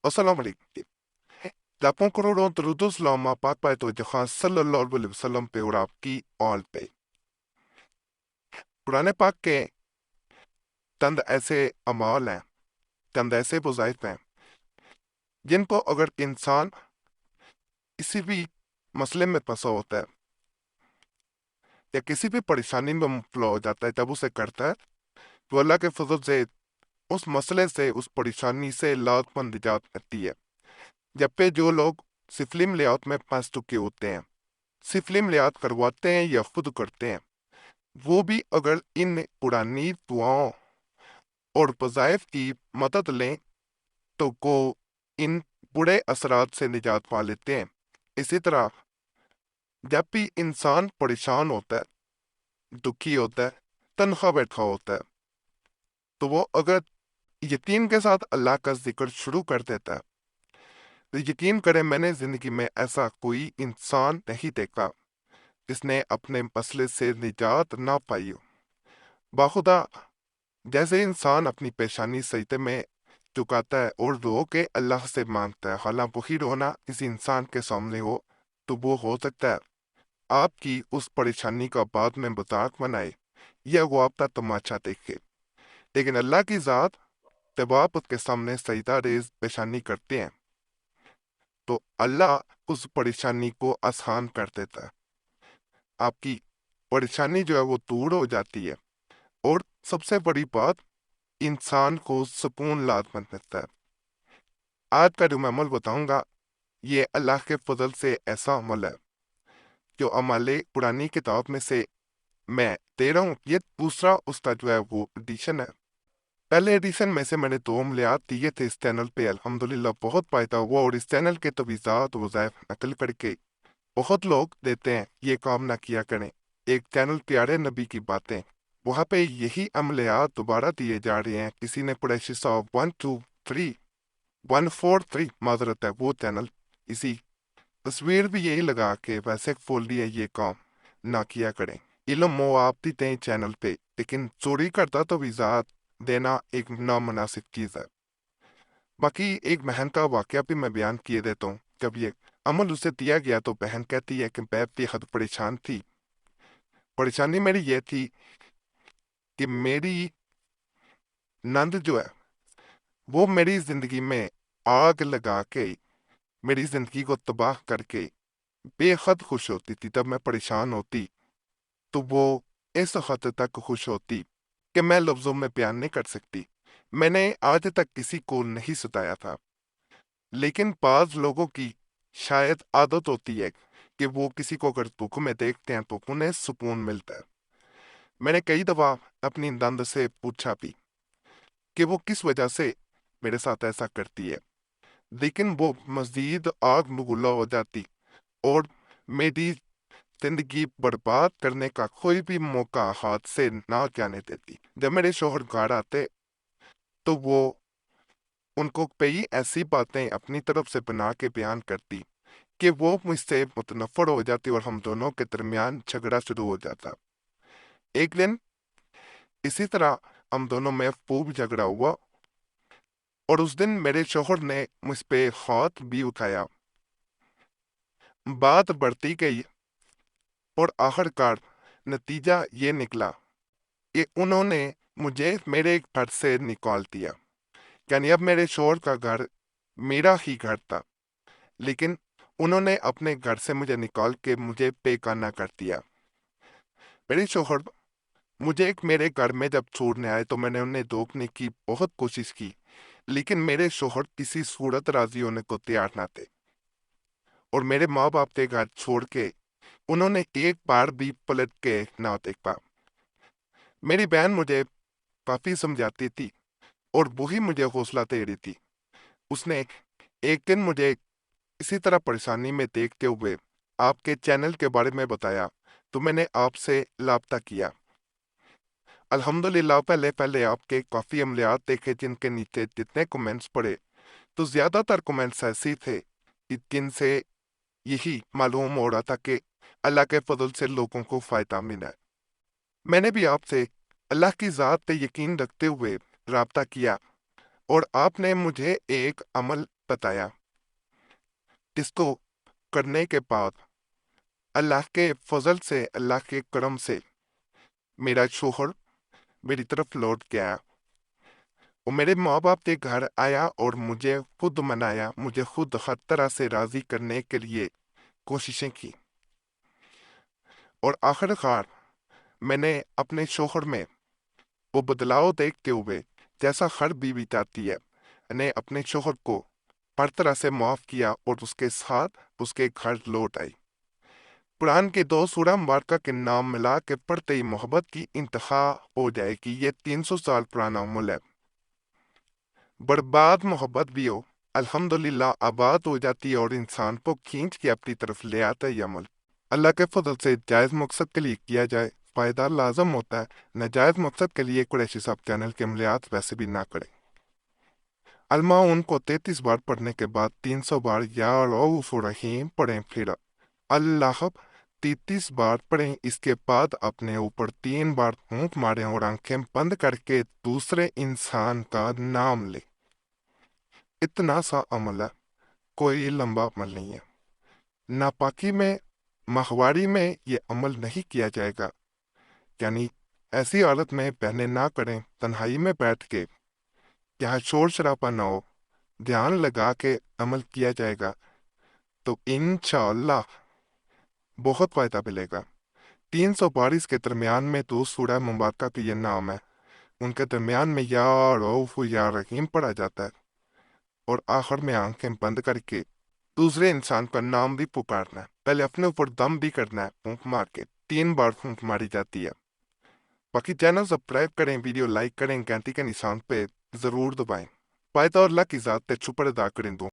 Assalamu alaikum. लाखों करोड़ों दरूदो सलाम आप पाक पाए तो जहाँ सल्लल्लाहु अलैहि वसल्लम पे और आपकी ऑल पे। कुरान पाक के चंद ऐसे अमाल हैं, चंद ऐसे वज़ाइफ हैं जिनको अगर इंसान किसी भी मसले में फंसा होता है या किसी भी परेशानी में मुब्तला हो जाता है, जब उसे करता है तो अल्लाह के फजल से उस मसले से, उस परेशानी से लाजमंद निजात मिलती है। जबकि जो लोग सिफली मलियात में फंस चुके होते हैं, सिफली मलियात करवाते हैं या खुद करते हैं, वो भी अगर इन पुरानी दुआओं और वज़ाइफ की मदद लें तो को इन बुरे असरात से निजात पा लेते हैं। इसी तरह जब भी इंसान परेशान होता है, दुखी होता है, तनहा बैठा होता है, तो वो अगर यकीन के साथ अल्लाह का जिक्र शुरू कर देता है, तो यकीन करें मैंने ज़िंदगी में ऐसा कोई इंसान नहीं देखा जिसने अपने मसले से निजात ना पाई हो। बाखुदा जैसे इंसान अपनी पेशानी सजदे में झुकाता है और रो के अल्लाह से मांगता है, हालांकि वही रोना किसी इंसान के सामने हो तो वो हो सकता है आपकी उस परेशानी का बाद में मजाक बनाए या वो आपका तमाचा देखे। लेकिन अल्लाह की ज़ात जब आप उसके सामने सजदा रेज पेशानी करते हैं तो अल्लाह उस परेशानी को आसान कर देता है, आपकी परेशानी जो है वो दूर हो जाती है और सबसे बड़ी बात, इंसान को सुकून लाजमंद मिलता है। आज का जो मैं अमल बताऊंगा ये अल्लाह के फजल से ऐसा अमल है जो अमल पुरानी किताब में से मैं दे रहा हूँ। ये दूसरा उसका जो है वो एडिशन है। पहले एडिशन में से मैंने 2 अमलियात दिए थे इस चैनल पे, अल्हम्दुलिल्लाह बहुत फायदा हुआ और इस चैनल के तवीज़ात वज़ाइफ नकल करके बहुत लोग देते हैं ये काम ना किया करें। एक चैनल प्यारे नबी की बातें, वहाँ पे यही अमलियात दोबारा दिए जा रहे हैं। किसी ने कुरैशी साहब 123 143 माजरत है वो चैनल इसी तस्वीर भी यही लगा के वैसे खोल दिया ये काम ना किया करें। इल्म मो आप देते हैं चैनल पे, लेकिन चोरी करता तो वीज़ा देना एक नामुनासिब चीज़ है। बाकी एक बहन का वाकया भी मैं बयान किए देता हूँ। जब ये अमल उसे दिया गया तो बहन कहती है कि मैं बेहद परेशान थी। परेशानी मेरी ये थी कि मेरी नंद जो है वो मेरी जिंदगी में आग लगा के मेरी जिंदगी को तबाह करके बेहद खुश होती थी। जब मैं परेशान होती तो वो इस हद तक खुश होती कि मैं लफ्ज़ों में बयान नहीं कर सकती। मैंने आज तक किसी को नहीं सताया था, लेकिन बाज लोगों की शायद आदत होती है कि वो किसी को अगर दुख में देखते हैं तो उन्हें सुकून मिलता है। मैंने कई दफ़ा अपनी नंद से पूछा भी कि वो किस वजह से मेरे साथ ऐसा करती है, लेकिन वो मज़ीद आग बबूला हो जाती और मेरी जिंदगी बर्बाद करने का कोई भी मौका हाथ से ना जाने देती। जब मेरे शोहर घर आते तो वो उनको कई ऐसी बातें अपनी तरफ से बना के बयान करती कि वो मुझसे मुतनफ़र हो जाती और हम दोनों के दरमियान झगड़ा शुरू हो जाता। एक दिन इसी तरह हम दोनों में खूब झगड़ा हुआ और उस दिन मेरे शोहर ने मुझ पे हाथ भी उठाया। बात बढ़ती गई और आखिरकार नतीजा ये निकला कि उन्होंने मुझे मेरे घर से निकाल दिया। यानी अब मेरे शोहर का घर मेरा ही घर था, लेकिन उन्होंने अपने घर से मुझे निकाल के मुझे बेगाना कर दिया। मेरे शोहर मुझे मेरे घर में जब छोड़ने आए तो मैंने उन्हें रोकने की बहुत कोशिश की, लेकिन मेरे शोहर किसी सूरत राजी होने को तैयार ना थे और मेरे माँ बाप के घर छोड़ के उन्होंने एक बार भी पलट के ना देखा। मेरी बहन मुझे काफी समझाती थी और वही मुझे हौसला दे रही थी। उसने एक दिन मुझे इसी तरह परेशानी में देखते हुए आपके चैनल के बारे में बताया तो मैंने आपसे राब्ता किया। अल्हम्दुलिल्लाह पहले पहले आपके काफ़ी अमलियात देखे जिनके नीचे जितने कमेंट्स पढ़े तो ज़्यादातर कमेंट्स ऐसे थे कि जिनसे यही मालूम हो रहा था कि अल्लाह के फजल से लोगों को फ़ायदा मिला है। मैंने भी आपसे अल्लाह की ज़ात पे यकीन रखते हुए राब्ता किया और आपने मुझे एक अमल بتایا۔ اس کو کرنے کے بعد اللہ کے فضل سے، اللہ کے کرم سے میرا شوہر میری طرف لوٹ گیا، وہ میرے ماں باپ کے گھر آیا اور مجھے خود منایا، مجھے خود ہر طرح سے راضی کرنے کے لیے کوششیں کی، اور آخر کار میں نے اپنے شوہر میں وہ بدلاؤ دیکھتے ہوئے، جیسا ہر بیوی چاہتی ہے، نے اپنے شوہر کو ہر طرح سے معاف کیا اور اس کے ساتھ اس کے گھر لوٹ آئی۔ قرآن کے 2 سورہ مبارکہ کے نام ملا کے پڑھتے ہی محبت کی انتہا ہو جائے گی۔ یہ 300 سال پرانا عمل ہے۔ برباد محبت بھی ہو، الحمدللہ آباد ہو جاتی ہے اور انسان کو کھینچ کے اپنی طرف لے آتا ہے یہ عمل۔ اللہ کے فضل سے جائز مقصد کے لیے کیا جائے، فائدہ لازم ہوتا ہے۔ ناجائز مقصد کے لیے قریشی صاحب چینل کے عملیات ویسے بھی نہ کریں۔ المعون کو 33 بار پڑھنے کے بعد 300 بار یا رؤوف رحیم پڑھیں، پھر اللہ 33 بار پڑھیں۔ اس کے بعد اپنے اوپر 3 بار پھونک ماریں اور آنکھیں بند کر کے دوسرے انسان کا نام لیں۔ اتنا سا عمل ہے، کوئی لمبا عمل نہیں ہے۔ ناپاکی میں، ماہواری میں یہ عمل نہیں کیا جائے گا، یعنی ایسی حالت میں بہنیں نہ کریں، تنہائی میں بیٹھ کے، یہاں شور شرابہ نہ ہو، دھیان لگا کے عمل کیا جائے گا تو انشاءاللہ بہت فائدہ ملے گا۔ 300 بارش کے درمیان میں 2 سورہ مبارکہ کے یہ نام ہے، ان کے درمیان میں یا رؤوف یا رحیم پڑھا جاتا ہے، اور آخر میں آنکھیں بند کر کے دوسرے انسان کا نام بھی پکارنا ہے۔ پہلے اپنے اوپر دم بھی کرنا ہے، پھونک مار کے 3 بار پھونک ماری جاتی ہے۔ باقی چینل سبسکرائب کریں، ویڈیو لائک کریں، گھنٹی کے نشان پہ ضرور دبائیں۔ فائدہ اور اللہ کی ذات تے چھپر ادا کریں دو۔